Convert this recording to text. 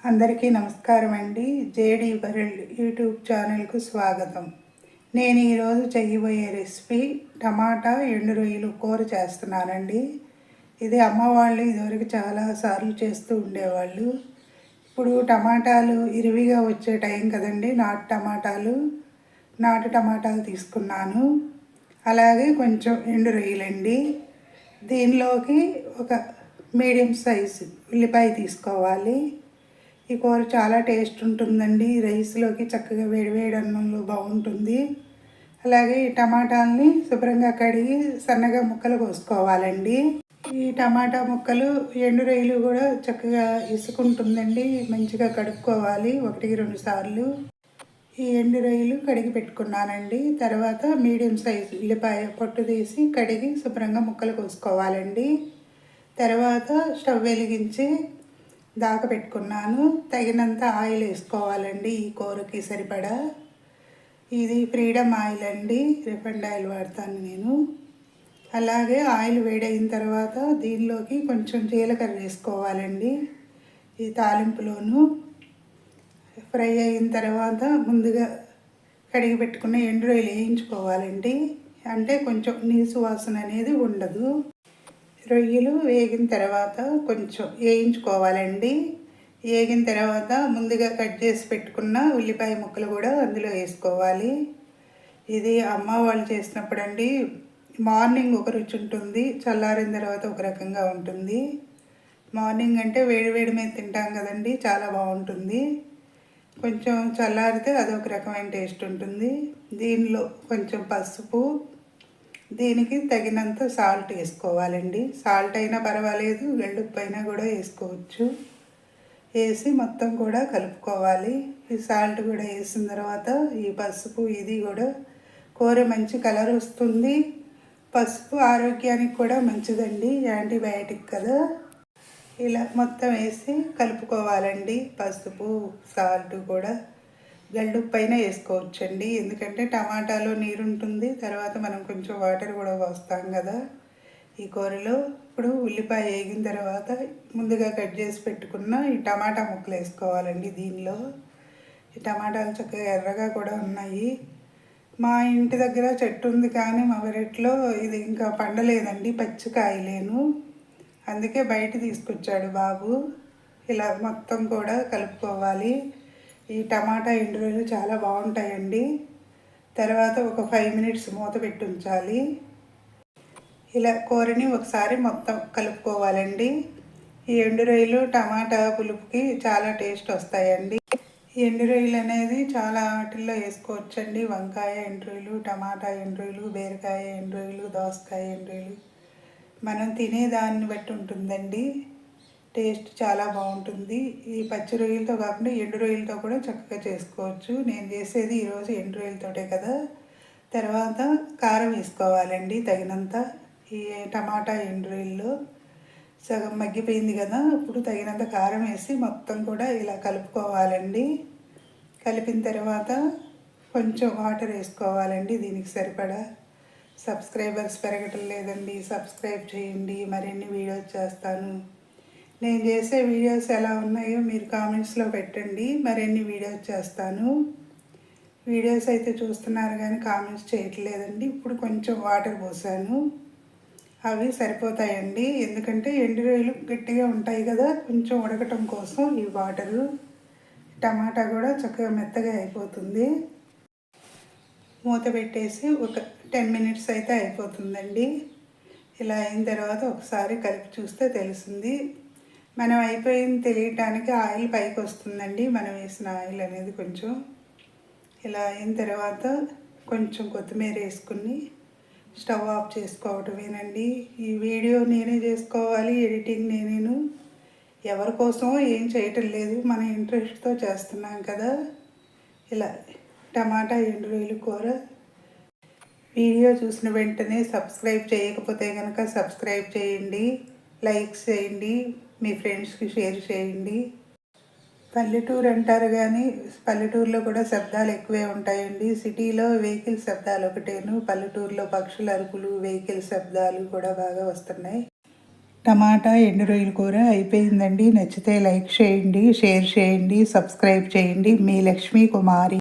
అందరికీ నమస్కారం అండి. జేడి వరల్డ్ యూట్యూబ్ ఛానల్కు స్వాగతం. నేను ఈరోజు చేయబోయే రెసిపీ టమాటా ఎండు రొయ్యలు కూర చేస్తున్నానండి. ఇది అమ్మ వాళ్ళు ఇదివరకు చాలాసార్లు చేస్తూ ఉండేవాళ్ళు. ఇప్పుడు టమాటాలు ఇరివిగా వచ్చే టైం కదండి. నాటు టమాటాలు తీసుకున్నాను. అలాగే కొంచెం ఎండు రొయ్యలండి. దీనిలోకి ఒక మీడియం సైజు ఉల్లిపాయ తీసుకోవాలి. ఈ కూర చాలా టేస్ట్ ఉంటుందండి. రైస్లోకి చక్కగా వేడివేడి అన్నంలో బాగుంటుంది. అలాగే ఈ టమాటాలని శుభ్రంగా కడిగి సన్నగా ముక్కలు కోసుకోవాలండి. ఈ టమాటా ముక్కలు ఎండు రొయ్యలు కూడా చక్కగా ఇసుకుంటుందండి. మంచిగా కడుక్కోవాలి 1-2 సార్లు. ఈ ఎండు రొయ్యలు కడిగి పెట్టుకున్నానండి. తర్వాత మీడియం సైజు ఉల్లిపాయ పొట్టు తీసి కడిగి శుభ్రంగా ముక్కలు కోసుకోవాలండి. తర్వాత స్టవ్ వెలిగించి పెట్టుకున్నాను. తగినంత ఆయిల్ వేసుకోవాలండి. ఈ కూరకి సరిపడా. ఇది ఫ్రీడమ్ ఆయిల్ అండి, రిఫైండ్ ఆయిల్ వాడతాను నేను. అలాగే ఆయిల్ వేడైన తర్వాత దీనిలోకి కొంచెం జీలకర్ర వేసుకోవాలండి. ఈ తాలింపులోను ఫ్రై అయిన తర్వాత ముందుగా కడిగి పెట్టుకున్న ఎండు రొయ్యలు వేయించుకోవాలండి. అంటే కొంచెం నీసు వాసన అనేది ఉండదు. రొయ్యలు వేగిన తర్వాత కొంచెం వేయించుకోవాలండి. వేగిన తర్వాత ముందుగా కట్ చేసి పెట్టుకున్న ఉల్లిపాయ ముక్కలు కూడా అందులో వేసుకోవాలి. ఇది అమ్మ వాళ్ళు చేసినప్పుడు అండి, మార్నింగ్ ఒక రుచి ఉంటుంది, చల్లారిన తర్వాత ఒక రకంగా ఉంటుంది. మార్నింగ్ అంటే వేడి మీద తింటాం కదండి, చాలా బాగుంటుంది. కొంచెం చల్లారితే అదొక రకమైన టేస్ట్ ఉంటుంది. దీనిలో కొంచెం పసుపు, దీనికి తగినంత సాల్ట్ వేసుకోవాలండి. సాల్ట్ అయినా పర్వాలేదు, గల్లుప్పు అయినా కూడా వేసుకోవచ్చు. వేసి మొత్తం కూడా కలుపుకోవాలి. ఈ సాల్ట్ కూడా వేసిన తర్వాత ఈ పసుపు ఇది కూడా కూర మంచి కలర్ వస్తుంది. పసుపు ఆరోగ్యానికి కూడా మంచిదండి, యాంటీబయాటిక్ కదా. ఇలా మొత్తం వేసి కలుపుకోవాలండి. పసుపు సాల్ట్ కూడా గల్లుప్పు పైన వేసుకోవచ్చండి, ఎందుకంటే టమాటాలో నీరు ఉంటుంది. తర్వాత మనం కొంచెం వాటర్ కూడా పోస్తాం కదా ఈ కూరలో. ఇప్పుడు ఉల్లిపాయ వేగిన తర్వాత ముందుగా కట్ చేసి పెట్టుకున్న ఈ టమాటా ముక్కలు వేసుకోవాలండి. దీనిలో ఈ టమాటాలు చక్కగా ఎర్రగా కూడా ఉన్నాయి. మా ఇంటి దగ్గర చెట్టు ఉంది, కానీ మా పెరట్లో ఇది ఇంకా పండలేదండి, పచ్చికాయలేను. అందుకే బయట తీసుకొచ్చాడు బాబు. ఇలా మొత్తం కూడా కలుపుకోవాలి. ఈ టమాటా ఎండు రొయ్యలు చాలా బాగుంటాయండి. తర్వాత ఒక 5 మినిట్స్ మూత పెట్టి ఉంచాలి. ఇలా కూరని ఒకసారి మొత్తం కలుపుకోవాలండి. ఈ ఎండు రొయ్యలు టమాటా పులుపుకి చాలా టేస్ట్ వస్తాయండి. ఈ ఎండు రొయ్యలు అనేది చాలా వాటిల్లో వేసుకోవచ్చండి. వంకాయ ఎండు రొయ్యలు, టమాటా ఎండు రొయ్యలు, బీరకాయ ఎండు రొయ్యలు, దోసకాయ ఎండు రొయ్యలు, మనం తినేదాన్ని బట్టి ఉంటుందండి. టేస్ట్ చాలా బాగుంటుంది. ఈ పచ్చి రొయ్యలతో కాకుండా ఎండు రొయ్యలతో కూడా చక్కగా చేసుకోవచ్చు. నేను చేసేది ఈరోజు ఎండు రొయ్యలతోటే కదా. తర్వాత కారం వేసుకోవాలండి తగినంత. ఈ టమాటా ఎండు రొయ్యల్లో సగం మగ్గిపోయింది కదా, ఇప్పుడు తగినంత కారం వేసి మొత్తం కూడా ఇలా కలుపుకోవాలండి. కలిపిన తర్వాత కొంచెం వాటర్ వేసుకోవాలండి దీనికి సరిపడా. సబ్స్క్రైబర్స్ పెరగటం లేదండి, సబ్స్క్రైబ్ చేయండి. మరిన్ని వీడియోస్ చేస్తాను. నేను చేసే వీడియోస్ ఎలా ఉన్నాయో మీరు కామెంట్స్లో పెట్టండి, మరిన్ని వీడియోస్ చేస్తాను. వీడియోస్ అయితే చూస్తున్నారు కానీ కామెంట్స్ చేయట్లేదండి. ఇప్పుడు కొంచెం వాటర్ పోసాను, అవి సరిపోతాయండి. ఎందుకంటే ఎండు రొయ్యలు గట్టిగా ఉంటాయి కదా, కొంచెం ఉడకటం కోసం ఈ వాటరు. టమాటా కూడా చక్కగా మెత్తగా అయిపోతుంది. మూత పెట్టేసి ఒక 10 మినిట్స్ అయితే అయిపోతుందండి. ఇలా అయిన తర్వాత ఒకసారి కలిపి చూస్తే తెలుస్తుంది. మనం అయిపోయింది తెలియటానికి ఆయిల్ పైకి వస్తుందండి, మనం వేసిన ఆయిల్ అనేది. కొంచెం ఇలా అయిన తర్వాత కొంచెం కొత్తిమీర వేసుకుని స్టవ్ ఆఫ్ చేసుకోవటమేనండి. ఈ వీడియో నేనే చేసుకోవాలి, ఎడిటింగ్ నేనేను. ఎవరి కోసమో ఏం చేయటం లేదు, మన ఇంట్రెస్ట్తో చేస్తున్నాం కదా. ఇలా టమాటా ఎండు రొయ్యల కూర. వీడియో చూసిన వెంటనే సబ్స్క్రైబ్ చేయకపోతే కనుక సబ్స్క్రైబ్ చేయండి, లైక్ చేయండి, మీ ఫ్రెండ్స్కి షేర్ చేయండి. పల్లెటూరు అంటారు కానీ పల్లెటూరులో కూడా శబ్దాలు ఎక్కువే ఉంటాయండి. సిటీలో వెహికల్ శబ్దాలు ఒకటేను, పల్లెటూరులో పక్షుల అరుపులు, వెహికల్ శబ్దాలు కూడా బాగా వస్తున్నాయి. టమాటా ఎండు రొయ్యల కూర అయిపోయిందండి. నచ్చితే లైక్ చేయండి, షేర్ చేయండి, సబ్స్క్రైబ్ చేయండి. మీ లక్ష్మీ కుమారి.